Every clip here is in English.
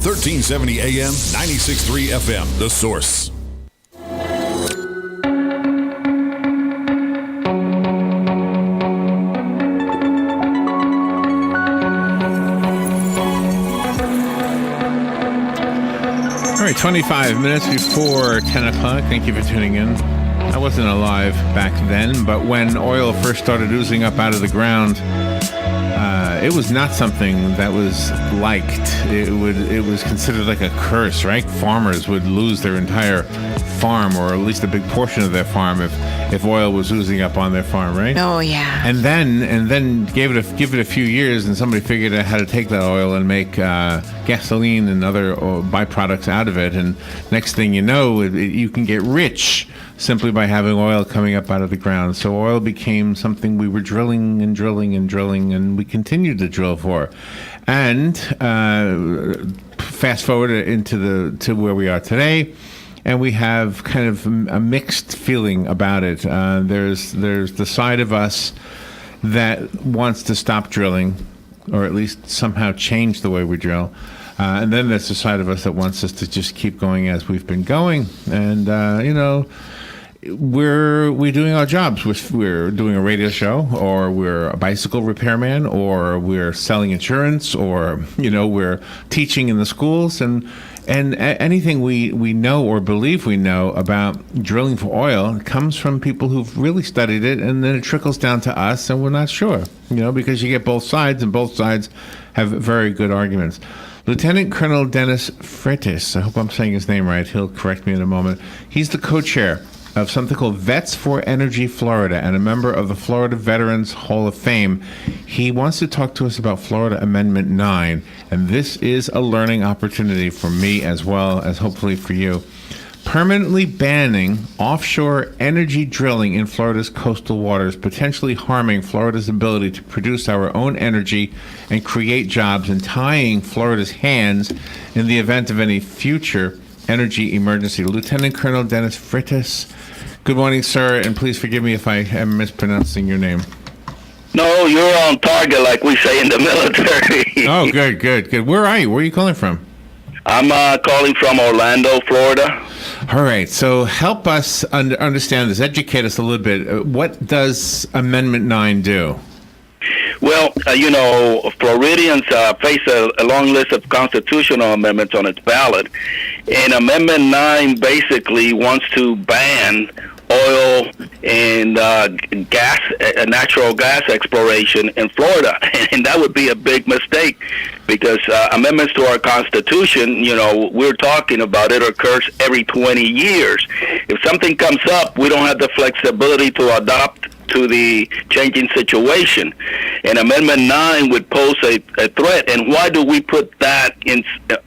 1370 AM, 96.3 FM, The Source. All right, 25 minutes before 10 o'clock. Thank you for tuning in. I wasn't alive back then, but when oil first started oozing up out of the ground, it was not something that was liked. It was considered like a curse, right? Farmers would lose their entire farm, or at least a big portion of their farm, if oil was oozing up on their farm, right? Oh yeah. And then give it a few years, and somebody figured out how to take that oil and make gasoline and other byproducts out of it. And next thing you know, you can get rich simply by having oil coming up out of the ground. So oil became something we were drilling and drilling and drilling, and we continued to drill for. And fast forward to where we are today, and we have kind of a mixed feeling about it. There's the side of us that wants to stop drilling, or at least somehow change the way we drill. And then there's the side of us that wants us to just keep going as we've been going. And, we're doing our jobs. We're doing a radio show, or we're a bicycle repairman, or we're selling insurance, or we're teaching in the schools, and anything we know or believe we know about drilling for oil comes from people who've really studied it, and then it trickles down to us, and we're not sure, because you get both sides, and both sides have very good arguments. Lieutenant Colonel Dennis Freytes, I hope I'm saying his name right, he'll correct me in a moment. He's the co-chair of something called Vets for Energy Florida, and a member of the Florida Veterans Hall of Fame. He wants to talk to us about Florida Amendment 9, and this is a learning opportunity for me as well as hopefully for you. Permanently banning offshore energy drilling in Florida's coastal waters, potentially harming Florida's ability to produce our own energy and create jobs, and tying Florida's hands in the event of any future energy emergency. Lieutenant Colonel Dennis Freytes, good morning, sir, and please forgive me if I am mispronouncing your name. No, you're on target, like we say in the military. Oh, good. Where are you? Where are you calling from? I'm calling from Orlando, Florida. All right, so help us understand this. Educate us a little bit. What does Amendment 9 do? Well, Floridians face a long list of constitutional amendments on its ballot, and Amendment 9 basically wants to ban oil and natural gas exploration in Florida, and that would be a big mistake, because amendments to our Constitution, we're talking about it, occurs every 20 years. If something comes up, we don't have the flexibility to adopt to the changing situation, and Amendment 9 would pose a threat. And why do we put that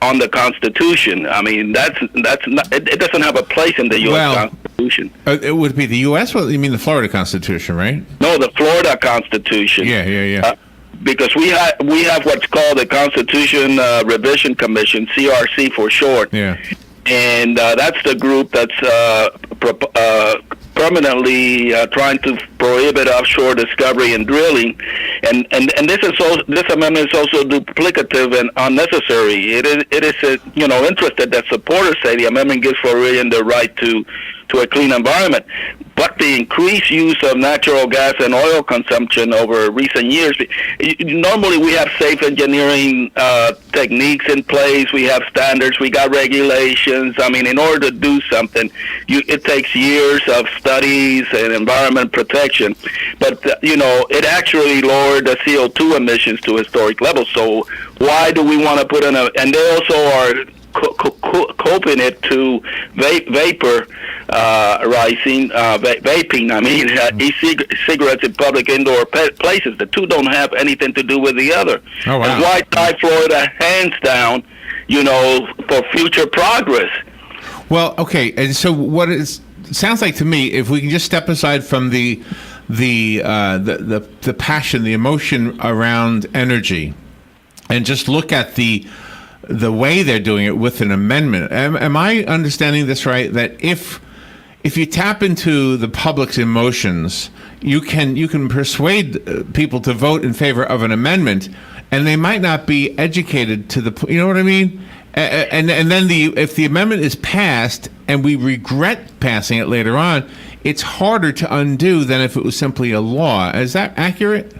on the Constitution? I mean, that's not, it doesn't have a place in the U.S. Constitution. It would be the U.S. Well, you mean the Florida Constitution, right? No, the Florida Constitution. Yeah. Because we have what's called the Constitution Revision Commission, CRC for short. Yeah. And that's the group that's permanently trying to prohibit offshore discovery and drilling, and this amendment is also duplicative and unnecessary. It is interested that supporters say the amendment gives Floridians the right to a clean environment. But the increased use of natural gas and oil consumption over recent years, normally we have safe engineering techniques in place, we have standards, we got regulations. I mean, in order to do something, it takes years of studies and environment protection. But, it actually lowered the CO2 emissions to historic levels. So why do we want to put in and they also are coping it to vapor vaping. I mean, e-cigarettes in public indoor places. The two don't have anything to do with the other. Oh, wow. That's why tie Florida hands down, for future progress. Well, okay, and so what it sounds like to me, if we can just step aside from the passion, the emotion around energy, and just look at the way they're doing it with an amendment. Am I understanding this right? That if you tap into the public's emotions, you can persuade people to vote in favor of an amendment, and they might not be educated to the, you know what I mean? And then if the amendment is passed and we regret passing it later on, it's harder to undo than if it was simply a law. Is that accurate?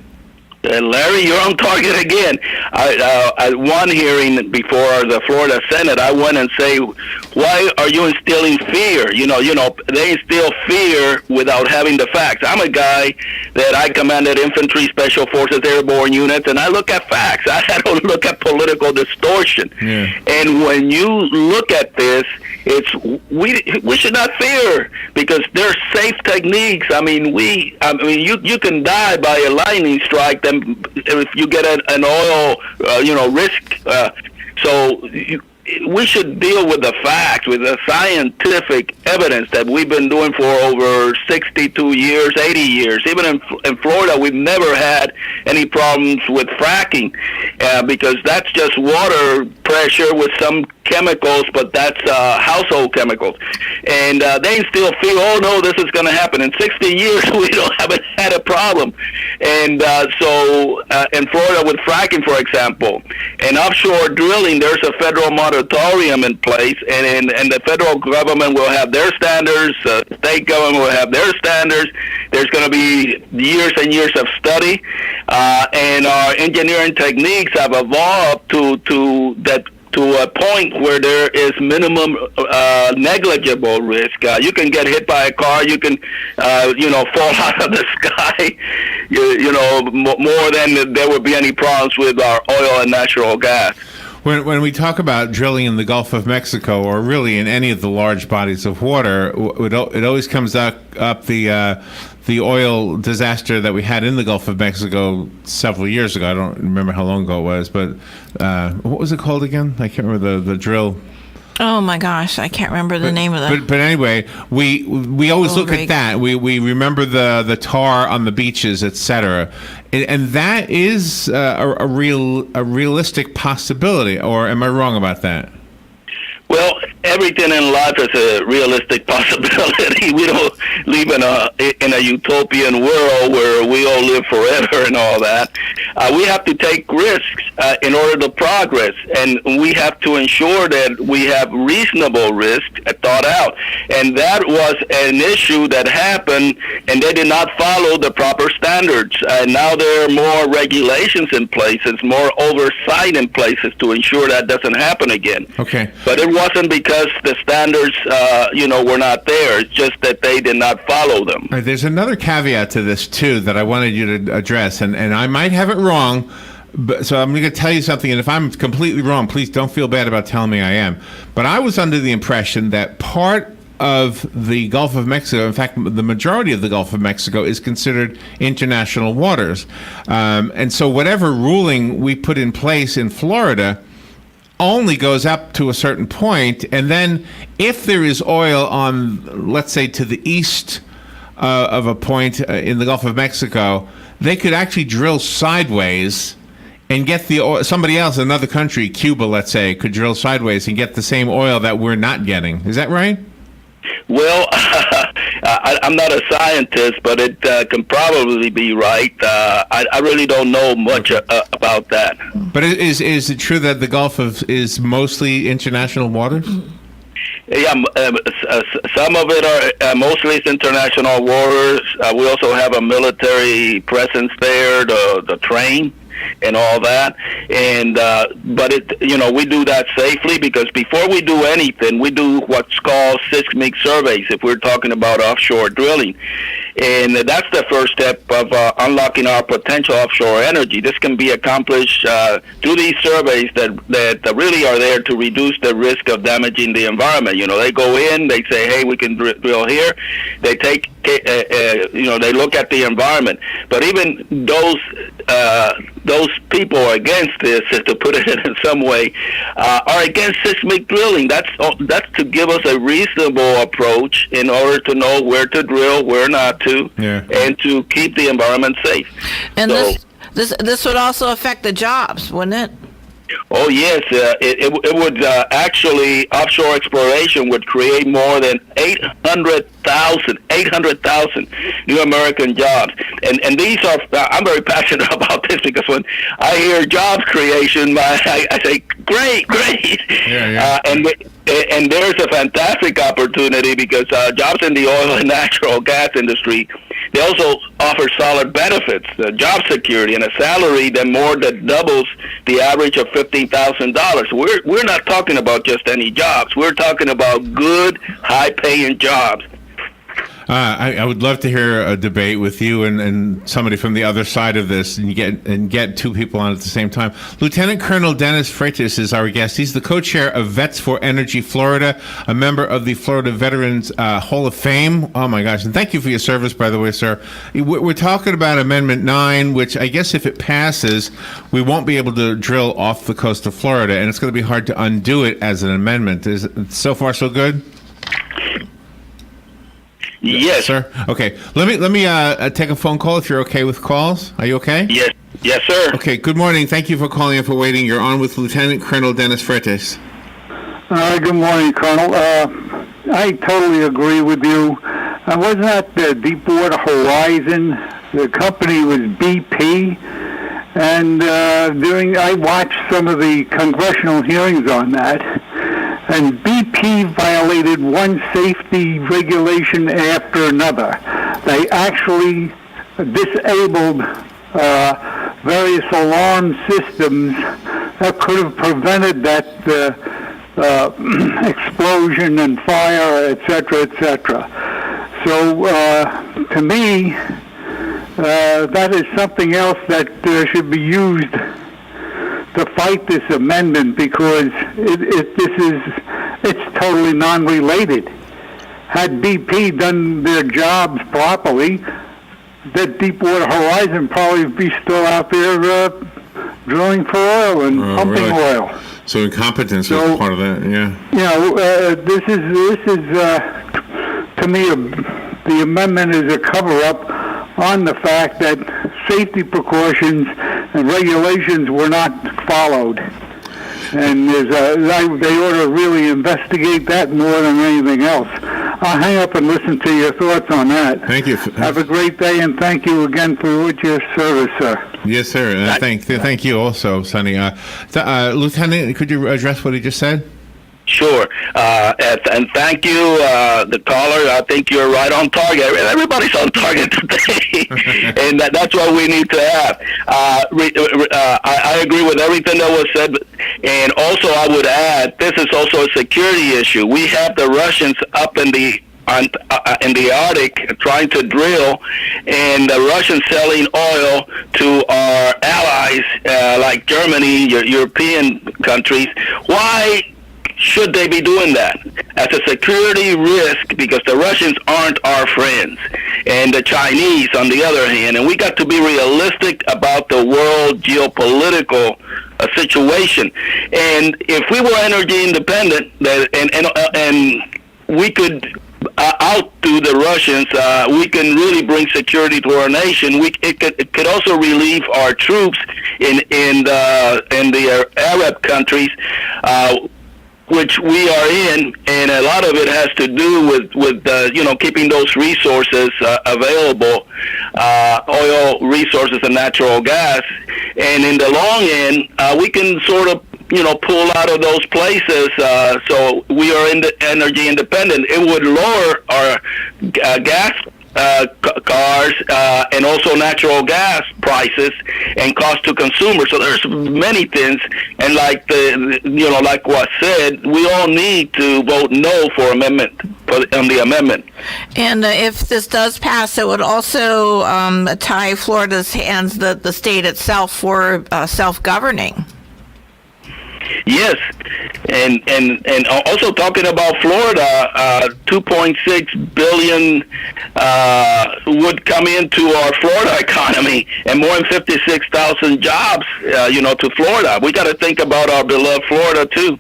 Larry, you're on target again. At one hearing before the Florida Senate, I went and say, why are you instilling fear? You know, they instill fear without having the facts. I'm a guy that I commanded infantry, special forces, airborne units, and I look at facts. I don't look at political distortion. Yeah. And when you look at this, we should not fear, because there's safe techniques. I mean, you can die by a lightning strike. Then if you get an oil, risk. We should deal with the facts, with the scientific evidence that we've been doing for over 62 years, 80 years. Even in Florida, we've never had any problems with fracking, because that's just water pressure with some chemicals, but that's household chemicals. And they still feel, oh no, this is going to happen. In 60 years, we haven't had a problem. And so in Florida with fracking, for example, and offshore drilling, there's a federal moratorium in place, and the federal government will have their standards, the state government will have their standards. There's going to be years and years of study, and our engineering techniques have evolved to a point where there is minimum negligible risk. You can get hit by a car. You can, fall out of the sky. More than there would be any problems with our oil and natural gas. When we talk about drilling in the Gulf of Mexico, or really in any of the large bodies of water, it always comes up the oil disaster that we had in the Gulf of Mexico several years ago. I don't remember how long ago it was, but what was it called again? I can't remember the drill. Oh my gosh, I can't remember the name of that. But anyway, we always look at that. We remember the tar on the beaches, etc. And that is a realistic possibility. Or am I wrong about that? Well, everything in life is a realistic possibility. We don't live in a utopian world where we all live forever and all that. We have to take risks in order to progress, and we have to ensure that we have reasonable risk thought out. And that was an issue that happened, and they did not follow the proper standards. Now there are more regulations in places, more oversight in places to ensure that doesn't happen again. Okay. But it wasn't because the standards, were not there. It's just that they did not follow them. All right, there's another caveat to this, too, that I wanted you to address, and I might have it wrong, so I'm going to tell you something, and if I'm completely wrong, please don't feel bad about telling me I am. But I was under the impression that part of the Gulf of Mexico, in fact, the majority of the Gulf of Mexico is considered international waters. And so whatever ruling we put in place in Florida only goes up to a certain point, and then if there is oil on, let's say, to the east of a point in the Gulf of Mexico, they could actually drill sideways and get the oil. Somebody else, another country, Cuba, let's say, could drill sideways and get the same oil that we're not getting. Is that right? Well, I'm not a scientist, but it can probably be right. I really don't know much about that. But is it true that the Gulf is mostly international waters? Yeah, some of it are mostly it's international waters. We also have a military presence there, the train and all that. And but we do that safely, because before we do anything, we do what's called seismic surveys if we're talking about offshore drilling. And that's the first step of unlocking our potential offshore energy. This can be accomplished through these surveys that really are there to reduce the risk of damaging the environment. They go in, they say, hey, we can drill here. They take, they look at the environment. But even those people are against this, to put it in some way, are against seismic drilling. That's to give us a reasonable approach in order to know where to drill, where not to, and to keep the environment safe. And this would also affect the jobs, wouldn't it? Oh yes, it would actually, offshore exploration would create more than 800,000 new American jobs, and these are, I'm very passionate about this, because when I hear jobs creation, I say great. Yeah. And there's a fantastic opportunity, because jobs in the oil and natural gas industry, they also offer solid benefits, job security, and a salary that more than doubles the average of $15,000. We're not talking about just any jobs. We're talking about good, high-paying jobs. I would love to hear a debate with you and somebody from the other side of this, and get two people on at the same time. Lieutenant Colonel Dennis Freytes is our guest. He's the co-chair of Vets for Energy Florida, a member of the Florida Veterans Hall of Fame. Oh my gosh! And thank you for your service, by the way, sir. We're talking about Amendment 9, which I guess if it passes, we won't be able to drill off the coast of Florida, and it's going to be hard to undo it as an amendment. Is it so far so good? Yes, sir. Okay, let me take a phone call if you're okay with calls. Are you okay? Yes, sir. Okay. Good morning. Thank you for calling and for waiting. You're on with Lieutenant Colonel Dennis Freytes. Good morning, Colonel. I totally agree with you. I was at the Deepwater Horizon. The company was BP, and I watched some of the congressional hearings on that. And BP violated one safety regulation after another. They actually disabled various alarm systems that could have prevented that explosion and fire, etc., etc. So, to me, that is something else that should be used to fight this amendment, because it's totally non-related. Had BP done their jobs properly, that Deepwater Horizon probably be still out there drilling for oil and pumping oil. So incompetence is part of that, yeah. This is to me, the amendment is a cover-up on the fact that safety precautions and regulations were not followed. And they ought to really investigate that more than anything else. I'll hang up and listen to your thoughts on that. Thank you. Have a great day, and thank you again for your service, sir. Yes, sir. Thank you also, Sonny. Lieutenant, could you address what he just said? Sure. And thank you, the caller. I think you're right on target. Everybody's on target today. And that's what we need to have. I agree with everything that was said. And also, I would add, this is also a security issue. We have the Russians up in the Arctic trying to drill, and the Russians selling oil to our allies like Germany, European countries. Why should they be doing that? As a security risk, because the Russians aren't our friends, and the Chinese on the other hand. And we got to be realistic about the world geopolitical situation. And if we were energy independent, and we could outdo the Russians, we can really bring security to our nation. It could also relieve our troops in the Arab countries, which we are in, and a lot of it has to do with keeping those resources available, oil resources and natural gas. And in the long end, we can sort of pull out of those places, so we are energy independent. It would lower our gas cars and also natural gas prices and cost to consumers. So there's many things, and like what said, we all need to vote no for on the amendment. And if this does pass, it would also tie Florida's hands, the state itself, for self-governing. Yes, and also talking about Florida, $2.6 billion would come into our Florida economy, and more than 56,000 jobs, to Florida. We got to think about our beloved Florida too.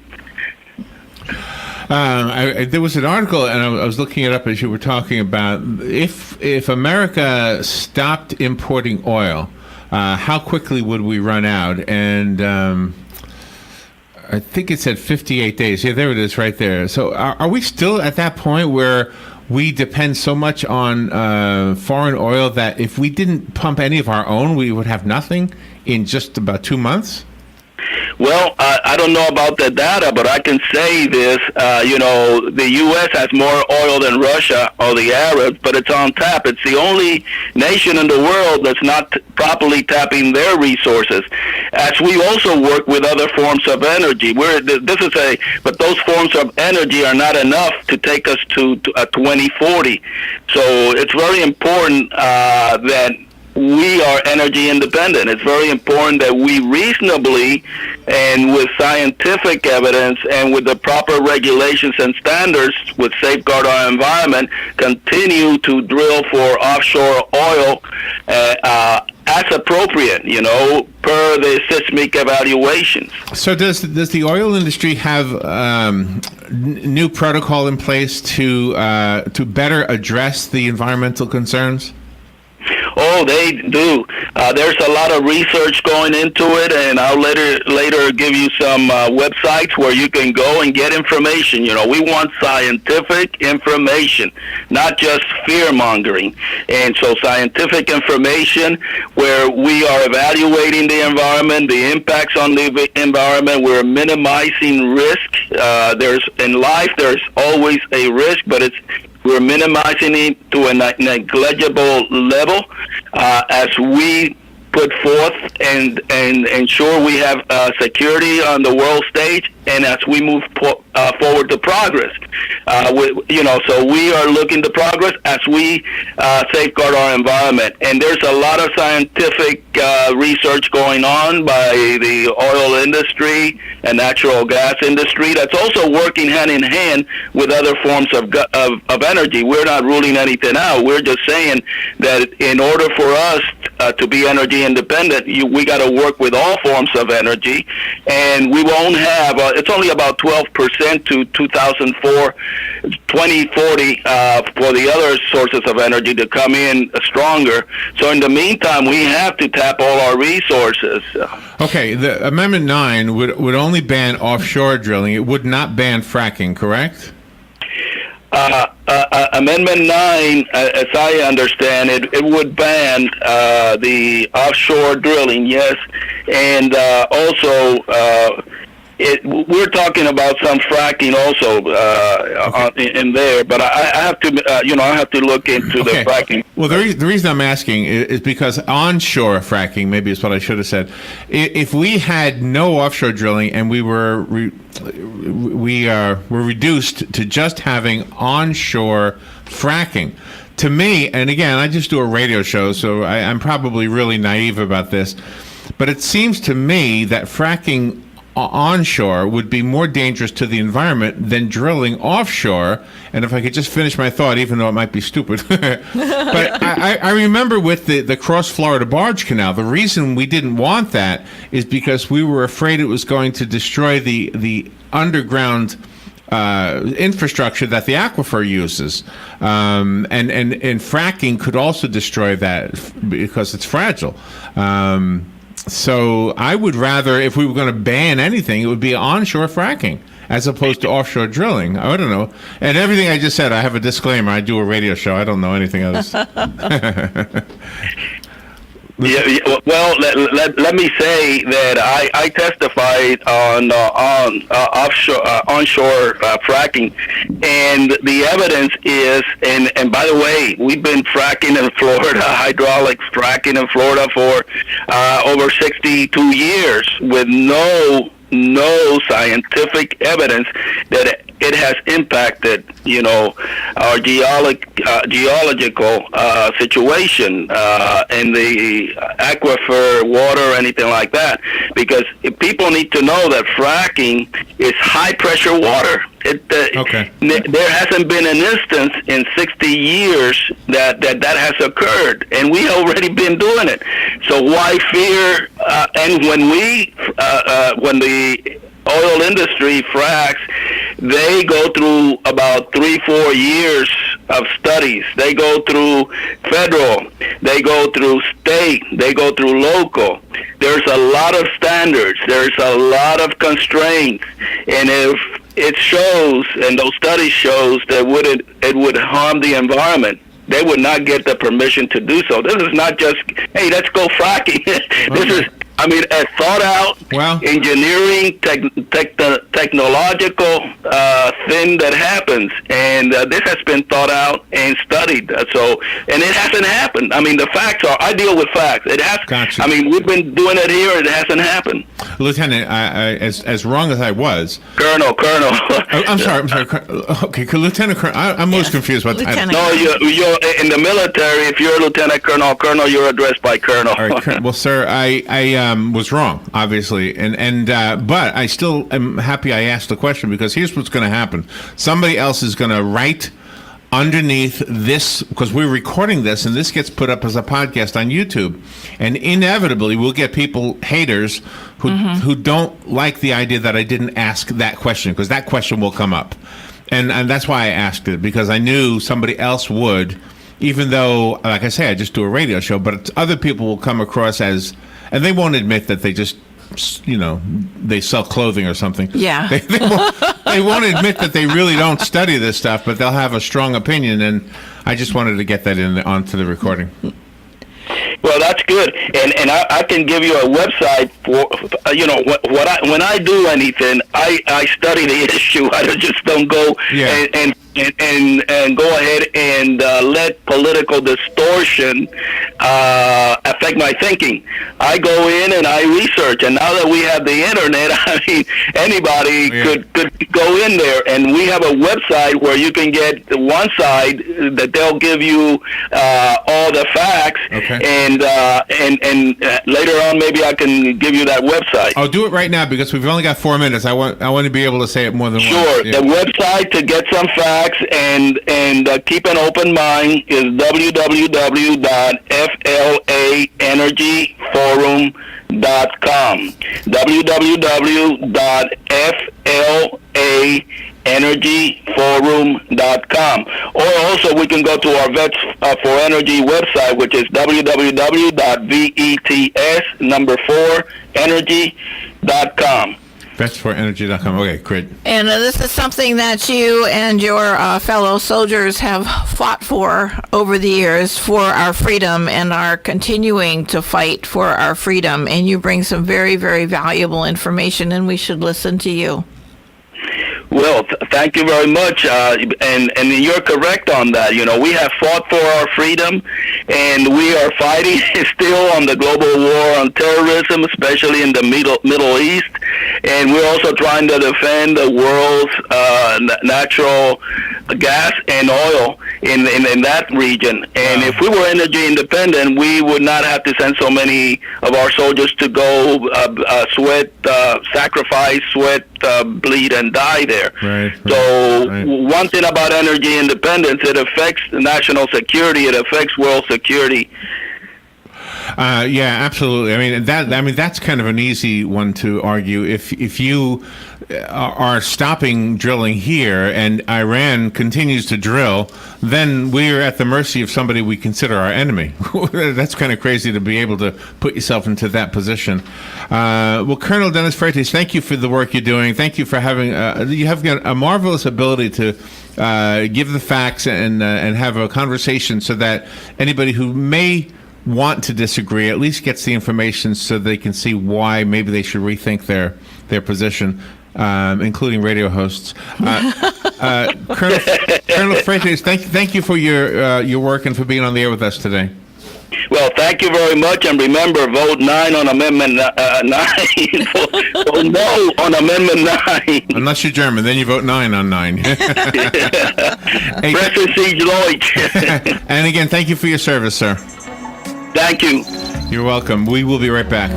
There was an article, and I was looking it up as you were talking about, if America stopped importing oil, how quickly would we run out? And I think it said 58 days. Yeah, there it is right there. So are we still at that point where we depend so much on foreign oil that if we didn't pump any of our own, we would have nothing in just about 2 months? Well, I don't know about the data, but I can say this. The U.S. has more oil than Russia or the Arabs, but it's on tap. It's the only nation in the world that's not properly tapping their resources. As we also work with other forms of energy, but those forms of energy are not enough to take us to 2040. So it's very important that we are energy independent. It's very important that we reasonably and with scientific evidence and with the proper regulations and standards with safeguard our environment continue to drill for offshore oil as appropriate, per the seismic evaluations. So does the oil industry have new protocol in place to better address the environmental concerns? Oh, they do. There's a lot of research going into it, and I'll later give you some websites where you can go and get information. We want scientific information, not just fear-mongering. And so scientific information where we are evaluating the environment, the impacts on the environment, we're minimizing risk. In life, there's always a risk, but we're minimizing it to a negligible level as we put forth and ensure we have security on the world stage, and as we move forward to progress. So we are looking to progress as we safeguard our environment. And there's a lot of scientific research going on by the oil industry and natural gas industry that's also working hand in hand with other forms of energy. We're not ruling anything out. We're just saying that in order for us to be energy independent, we got to work with all forms of energy, and we won't have. It's only about 12% to 2040 for the other sources of energy to come in stronger. So in the meantime, we have to tap all our resources. Okay, the Amendment 9 would only ban offshore drilling. It would not ban fracking, correct? Amendment 9, as I understand it, it would ban the offshore drilling, yes, and also we're talking about some fracking also in there, but I have to, I have to look into the fracking. Well, the reason I'm asking is because onshore fracking, maybe is what I should have said. If we had no offshore drilling and we were reduced to just having onshore fracking, to me, and again, I just do a radio show, so I'm probably really naive about this, but it seems to me that fracking onshore would be more dangerous to the environment than drilling offshore. And if I could just finish my thought, even though it might be stupid, but I remember with the Cross Florida Barge Canal, the reason we didn't want that is because we were afraid it was going to destroy the underground infrastructure that the aquifer uses, and fracking could also destroy that because it's fragile. So I would rather, if we were going to ban anything, it would be onshore fracking as opposed to offshore drilling. I don't know. And everything I just said, I have a disclaimer. I do a radio show. I don't know anything else. Well, let me say that I testified on onshore fracking, and the evidence is, and by the way, we've been fracking in Florida, hydraulic fracking in Florida for over 62 years with no scientific evidence that it has impacted, our geological situation in the aquifer, water, anything like that. Because people need to know that fracking is high pressure water. There hasn't been an instance in 60 years that has occurred, and we already been doing it. So why fear? And when the oil industry fracks, they go through about 3-4 years of studies. They go through federal, they go through state, they go through local. there's a lot of standards, there's a lot of constraints, and if it shows, and those studies shows that it would harm the environment, they would not get the permission to do so. This is not just, hey, let's go fracking. This is, I mean, a thought-out engineering, technological thing that happens, and this has been thought out and studied. And it hasn't happened. I mean, the facts are. I deal with facts. It has. Gotcha. I mean, we've been doing it here. It hasn't happened. Lieutenant, as wrong as I was, Colonel. I'm sorry. Okay, Lieutenant Colonel. I'm most confused about that. No, you're in the military. If you're a Lieutenant Colonel, you're addressed by Colonel. All right, well, sir, I was wrong, obviously, but I still am happy I asked the question, because here's what's going to happen. Somebody else is going to write underneath this, because we're recording this, and this gets put up as a podcast on YouTube, and inevitably we'll get haters who don't like the idea that I didn't ask that question, because that question will come up, and that's why I asked it, because I knew somebody else would, even though, like I say, I just do a radio show, but other people will come across as, and they won't admit that they just, they sell clothing or something. Yeah. They won't admit that they really don't study this stuff, but they'll have a strong opinion, and I just wanted to get that onto the recording. Well, that's good, and I can give you a website for when I do anything, I study the issue. I just don't go and go ahead and let political distortion affect my thinking. I go in and I research, and now that we have the internet, I mean, anybody could go in there, and we have a website where you can get one side that they'll give you all the facts, and later on maybe I can give you that website. I'll do it right now, because we've only got 4 minutes. I want to be able to say it more than once. Sure. The website to get some facts and keep an open mind is www.flaenergyforum.com. www.flaenergyforum.com. Or also we can go to our Vets for Energy website, which is www.vets4energy.com. Vets4energy.com. Okay, great. And this is something that you and your fellow soldiers have fought for over the years, for our freedom, and are continuing to fight for our freedom. And you bring some very, very valuable information, and we should listen to you. Well, thank you very much, and you're correct on that. We have fought for our freedom, and we are fighting still on the global war on terrorism, especially in the Middle East, and we're also trying to defend the world's natural gas and oil in that region. And if we were energy independent, we would not have to send so many of our soldiers to go sacrifice, bleed, and die there. Right. One thing about energy independence, it affects national security. It affects world security. Yeah, absolutely. I mean that's kind of an easy one to argue. If you are stopping drilling here and Iran continues to drill, then we're at the mercy of somebody we consider our enemy. That's kind of crazy to be able to put yourself into that position. Well, Colonel Dennis Freytes, thank you for the work you're doing. Thank you for having you have a marvelous ability to give the facts and have a conversation so that anybody who may want to disagree at least gets the information so they can see why maybe they should rethink their position, including radio hosts. Colonel Freytes, thank you for your work and for being on the air with us today. Well, thank you very much, and remember, vote 9 on Amendment 9. Vote no on Amendment 9. Unless you're German, then you vote 9 on 9. Hey, President Lloyd. And again, thank you for your service, sir. Thank you. You're welcome. We will be right back.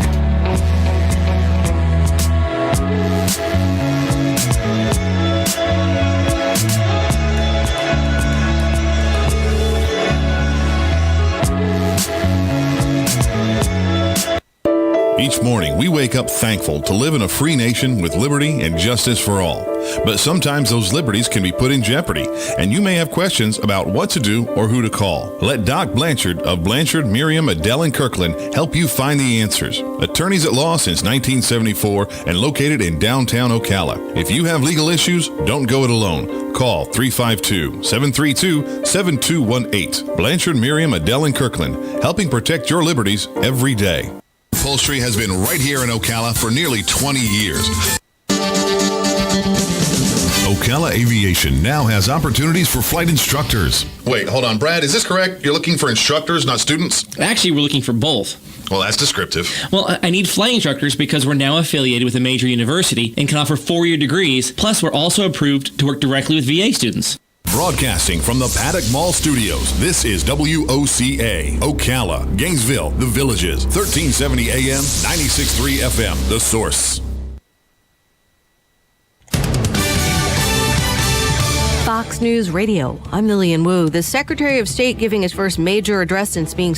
Each morning, we wake up thankful to live in a free nation with liberty and justice for all. But sometimes those liberties can be put in jeopardy, and you may have questions about what to do or who to call. Let Doc Blanchard of Blanchard, Miriam, Adele, and Kirkland help you find the answers. Attorneys at law since 1974 and located in downtown Ocala. If you have legal issues, don't go it alone. Call 352-732-7218. Blanchard, Miriam, Adele, and Kirkland, helping protect your liberties every day. Upholstery has been right here in Ocala for nearly 20 years. Ocala Aviation now has opportunities for flight instructors. Wait, hold on, Brad, is this correct? You're looking for instructors, not students? Actually, we're looking for both. Well, that's descriptive. Well, I need flight instructors because we're now affiliated with a major university and can offer 4-year degrees. Plus, we're also approved to work directly with VA students. Broadcasting from the Paddock Mall Studios, this is WOCA, Ocala, Gainesville, The Villages, 1370 AM, 96.3 FM, The Source. Fox News Radio. I'm Lillian Wu. The Secretary of State giving his first major address since being